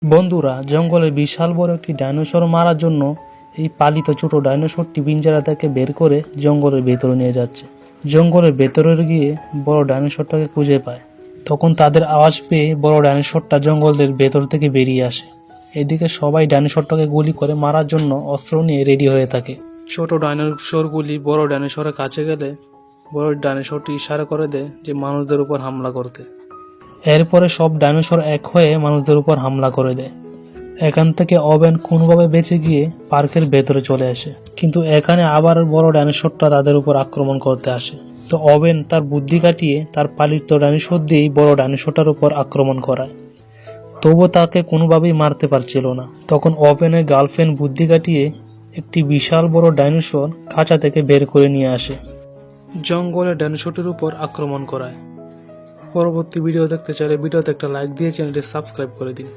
বন্ধুরা, জঙ্গলে বিশাল বড় একটি ডাইনোসর মারার জন্য এই পালিত ছোট ডাইনোসরটি পিঞ্জরা থেকে বের করে জঙ্গলের ভেতরে নিয়ে যাচ্ছে। জঙ্গলের ভেতরে গিয়ে বড় ডাইনোসরটাকে খুঁজে পায়। তখন তাদের আওয়াজ পেয়ে বড় ডাইনোসরটা জঙ্গলের ভেতর থেকে বেরিয়ে আসে। এদিকে সবাই ডাইনোসরটাকে গুলি করে মারার জন্য অস্ত্র নিয়ে রেডি হয়ে থাকে। ছোট ডাইনোসরগুলি বড় ডাইনোসরের কাছে গেলে বড় ডাইনোসরটি ইশারা করে দেয় যে মানুষদের উপর হামলা করতে। এরপরে সব ডাইনোসর এক হয়ে মানুষদের উপর হামলা করে দেয়। এখান থেকে ওবেন কোনোভাবে বেঁচে গিয়ে পার্কের ভেতরে চলে আসে, কিন্তু এখানে আবার বড় ডাইনোসরটা তাদের উপর আক্রমণ করতে আসে। তো ওবেন তার বুদ্ধি কাটিয়ে তার পালিত ডাইনোসর দিয়েই বড় ডাইনোসরটার উপর আক্রমণ করায়। তবুও তাকে কোনোভাবেই মারতে পারছিল না। তখন ওবেনের গার্লফ্রেন্ড বুদ্ধি কাটিয়ে একটি বিশাল বড় ডাইনোসর খাঁচা থেকে বের করে নিয়ে আসে, জঙ্গলের ডাইনোসরটির উপর আক্রমণ করায়। পরবর্তী ভিডিও দেখতে চাইলে ভিডিওতে একটা লাইক দিয়ে চ্যানেলটি সাবস্ক্রাইব করে দিন।